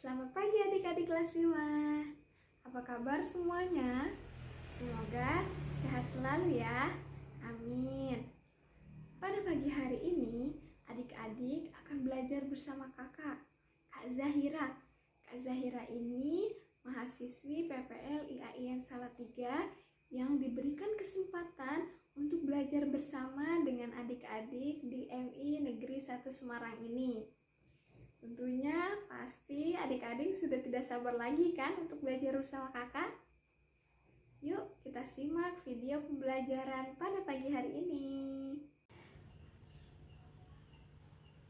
Selamat pagi adik-adik kelas 5. Apa kabar semuanya? Semoga sehat selalu ya. Amin. Pada pagi hari ini, adik-adik akan belajar bersama kakak, Kak Zahira. Kak Zahira ini mahasiswi PPL IAIN Salatiga yang diberikan kesempatan untuk belajar bersama dengan adik-adik di MI Negeri 1 Semarang ini. Tentunya pasti adik-adik sudah tidak sabar lagi kan untuk belajar bersama kakak? Yuk kita simak video pembelajaran pada pagi hari ini.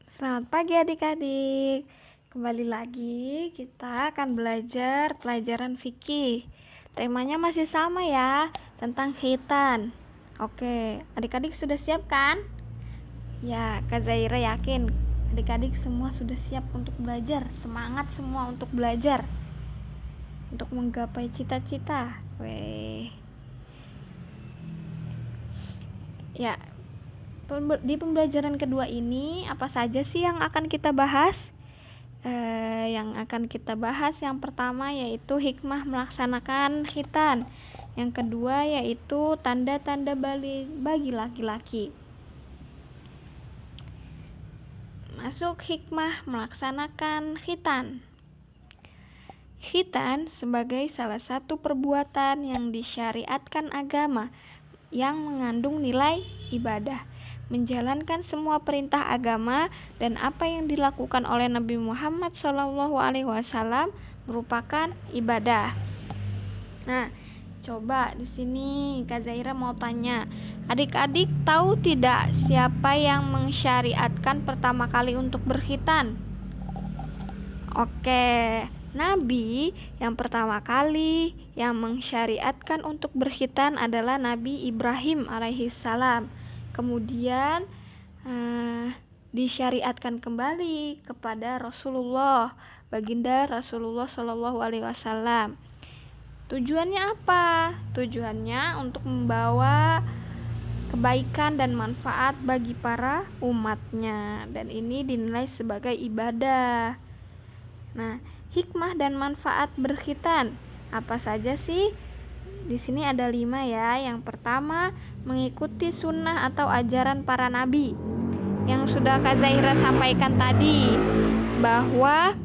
Selamat pagi adik-adik. Kembali lagi kita akan belajar pelajaran fikih. Temanya masih sama ya, tentang khitan. Oke, adik-adik sudah siap kan? Ya, Kak Zaira yakin adik-adik semua sudah siap untuk belajar. Semangat semua untuk belajar, untuk menggapai cita-cita. Ya, di pembelajaran kedua ini apa saja sih yang akan kita bahas? Yang akan kita bahas yang pertama yaitu hikmah melaksanakan khitan. Yang kedua yaitu tanda-tanda bagi laki-laki. Masuk hikmah melaksanakan khitan. Khitan sebagai salah satu perbuatan yang disyariatkan agama yang mengandung nilai ibadah, menjalankan semua perintah agama, dan apa yang dilakukan oleh Nabi Muhammad SAW merupakan ibadah. Nah, coba di sini Kak Zaira mau tanya, adik-adik tahu tidak siapa yang mensyariatkan pertama kali untuk berkhitan? Oke, Nabi yang pertama kali yang mensyariatkan untuk berkhitan adalah Nabi Ibrahim alaihissalam. Kemudian disyariatkan kembali kepada Rasulullah, baginda Rasulullah SAW. Tujuannya apa? Tujuannya untuk membawa kebaikan dan manfaat bagi para umatnya, dan ini dinilai sebagai ibadah. Nah, hikmah dan manfaat berkhitan apa saja sih? Di sini ada 5 ya. Yang pertama, mengikuti sunnah atau ajaran para nabi. Yang sudah Kak Zahira sampaikan tadi, bahwa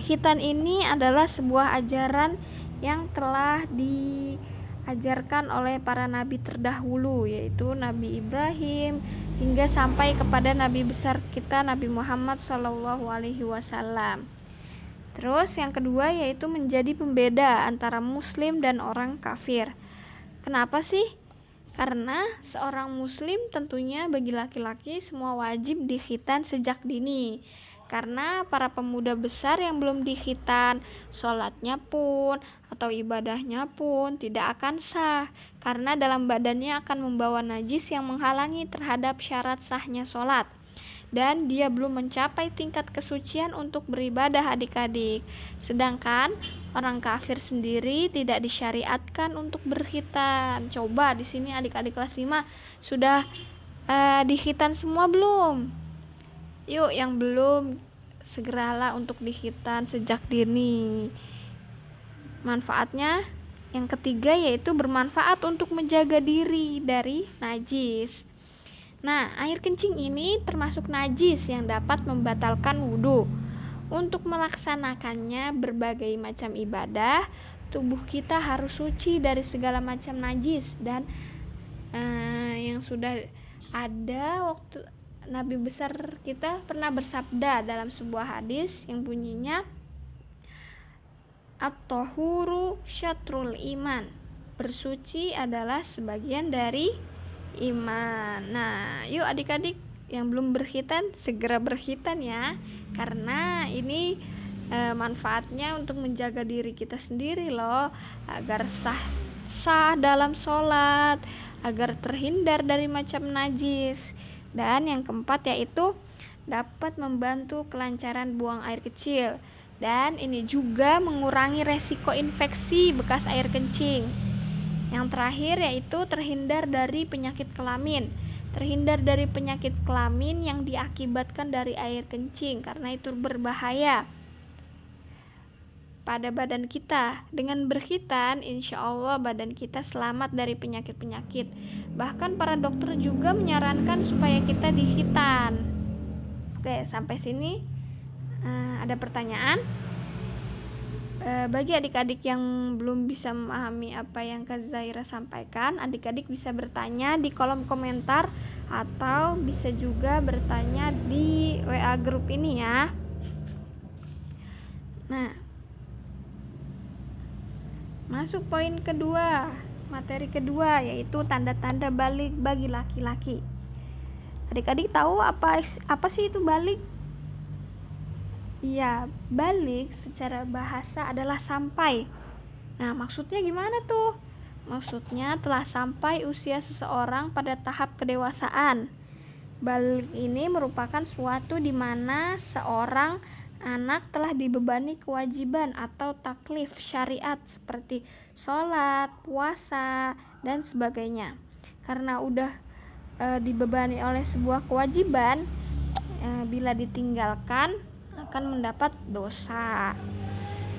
khitan ini adalah sebuah ajaran yang telah diajarkan oleh para nabi terdahulu, yaitu Nabi Ibrahim hingga sampai kepada nabi besar kita Nabi Muhammad SAW. Terus yang kedua yaitu menjadi pembeda antara muslim dan orang kafir. Kenapa sih? Karena seorang muslim tentunya bagi laki-laki semua wajib dikhitan sejak dini. Karena para pemuda besar yang belum dikhitan, sholatnya pun atau ibadahnya pun tidak akan sah, karena dalam badannya akan membawa najis yang menghalangi terhadap syarat sahnya sholat, dan dia belum mencapai tingkat kesucian untuk beribadah adik-adik. Sedangkan orang kafir sendiri tidak disyariatkan untuk berkhitan. Coba di sini adik-adik kelas 5 sudah dikhitan semua belum? Yuk yang belum, segeralah untuk dikhitan sejak dini. Manfaatnya yang ketiga yaitu bermanfaat untuk menjaga diri dari najis. Nah, air kencing ini termasuk najis yang dapat membatalkan wudhu. Untuk melaksanakannya berbagai macam ibadah, tubuh kita harus suci dari segala macam najis. Dan yang sudah ada waktu Nabi besar kita pernah bersabda dalam sebuah hadis yang bunyinya, at-tahuru syatrul iman, bersuci adalah sebagian dari iman. Nah, yuk adik-adik yang belum berkhitan segera berkhitan ya, karena ini manfaatnya untuk menjaga diri kita sendiri loh, agar sah dalam sholat, agar terhindar dari macam najis. Dan yang keempat yaitu dapat membantu kelancaran buang air kecil, dan ini juga mengurangi resiko infeksi bekas air kencing. Yang terakhir yaitu terhindar dari penyakit kelamin. Terhindar dari penyakit kelamin yang diakibatkan dari air kencing, karena itu berbahaya. pada badan kita. Dengan berkhitan, insya Allah badan kita selamat dari penyakit-penyakit. Bahkan para dokter juga menyarankan supaya kita dikhitan. Oke, sampai sini ada pertanyaan? Bagi adik-adik yang belum bisa memahami apa yang Kak Zahira sampaikan, adik-adik bisa bertanya di kolom komentar atau bisa juga bertanya di WA grup ini ya. Nah, masuk poin kedua, materi kedua, yaitu tanda-tanda balik bagi laki-laki. Adik-adik tahu apa sih itu balik? Ya, balik secara bahasa adalah sampai. Nah, maksudnya gimana tuh? Maksudnya telah sampai usia seseorang pada tahap kedewasaan. Balik ini merupakan suatu di mana seorang anak telah dibebani kewajiban atau taklif syariat seperti sholat, puasa, dan sebagainya. Karena udah dibebani oleh sebuah kewajiban, bila ditinggalkan akan mendapat dosa.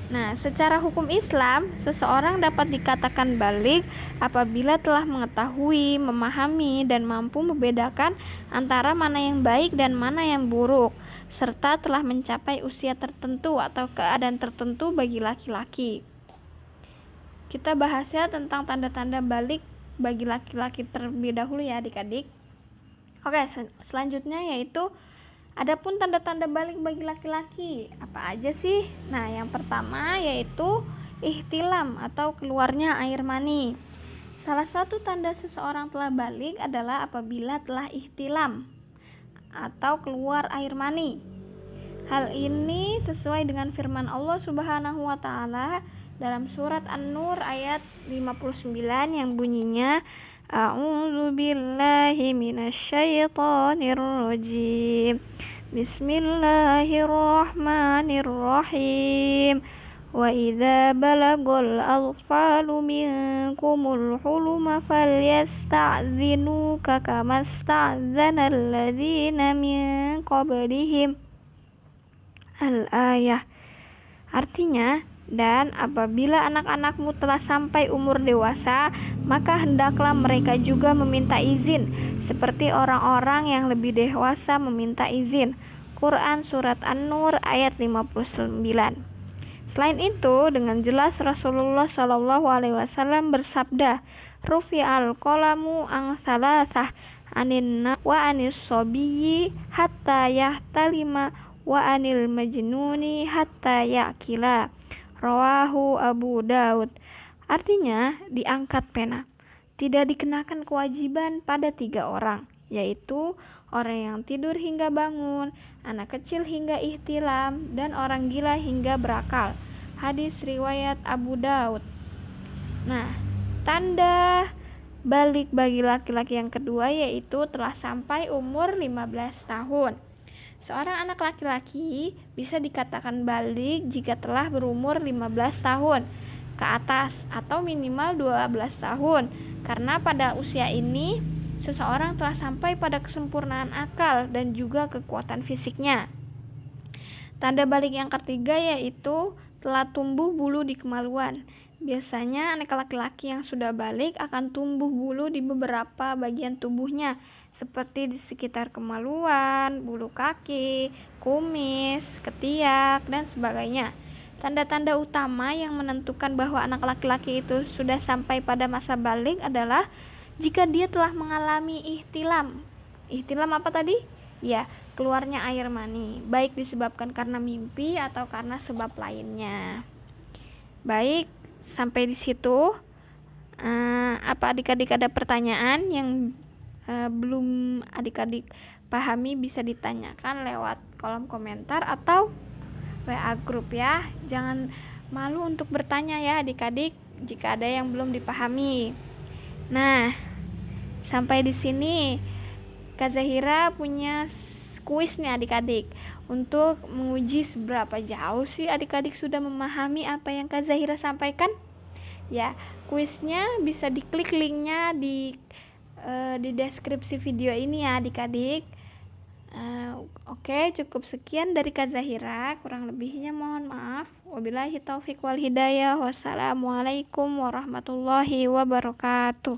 Nah, secara hukum Islam, seseorang dapat dikatakan balik apabila telah mengetahui, memahami, dan mampu membedakan antara mana yang baik dan mana yang buruk, serta telah mencapai usia tertentu atau keadaan tertentu bagi laki-laki. Kita bahasnya tentang tanda-tanda balik bagi laki-laki terlebih dahulu ya adik-adik. Oke, selanjutnya yaitu adapun tanda-tanda balik bagi laki-laki, apa aja sih? Nah, yang pertama yaitu ihtilam atau keluarnya air mani. Salah satu tanda seseorang telah balik adalah apabila telah ihtilam atau keluar air mani. Hal ini sesuai dengan firman Allah Subhanahu wa taala dalam surat An-Nur ayat 59 yang bunyinya A'udzu billahi minasyaitonir rajim. Bismillahirrahmanirrahim. Wa idza balagul atfalu minkumul huluma falyasta'dzinu kama sta'dzana alladzina min qablihim. Al-ayah. Artinya, dan apabila anak-anakmu telah sampai umur dewasa, maka hendaklah mereka juga meminta izin, seperti orang-orang yang lebih dewasa meminta izin. Quran Surat An-Nur ayat 59. Selain itu, dengan jelas Rasulullah SAW bersabda, Rufi'al qalamu an thalathah anin wa anis sobiyyi hatta yahtalima wa anil majnuni hatta ya'kila. Rawahu Abu Daud. Artinya, diangkat pena. Tidak dikenakan kewajiban pada 3 orang, yaitu orang yang tidur hingga bangun, anak kecil hingga ihtilam, dan orang gila hingga berakal. Hadis riwayat Abu Daud. Nah, tanda balik bagi laki-laki yang kedua yaitu telah sampai umur 15 tahun. Seorang anak laki-laki bisa dikatakan balik jika telah berumur 15 tahun ke atas atau minimal 12 tahun, karena pada usia ini seseorang telah sampai pada kesempurnaan akal dan juga kekuatan fisiknya. Tanda balik yang ketiga yaitu telah tumbuh bulu di kemaluan. Biasanya anak laki-laki yang sudah balik akan tumbuh bulu di beberapa bagian tubuhnya, seperti di sekitar kemaluan, bulu kaki, kumis, ketiak, dan sebagainya. Tanda-tanda utama yang menentukan bahwa anak laki-laki itu sudah sampai pada masa balik adalah jika dia telah mengalami ihtilam. Ihtilam apa tadi? Ya, keluarnya air mani, baik disebabkan karena mimpi atau karena sebab lainnya. Baik, sampai di situ. Apa adik-adik ada pertanyaan yang belum adik-adik pahami, bisa ditanyakan lewat kolom komentar atau WA grup ya. Jangan malu untuk bertanya ya adik-adik jika ada yang belum dipahami. Nah, sampai di sini Kak Zahira punya kuis nih adik-adik untuk menguji seberapa jauh sih adik-adik sudah memahami apa yang Kak Zahira sampaikan. Ya, kuisnya bisa diklik linknya di deskripsi video ini ya adik-adik. Oke. Oke, cukup sekian dari Kak Zahira. Kurang lebihnya mohon maaf. Wabillahi taufik wal hidayah. Wassalamualaikum warahmatullahi wabarakatuh.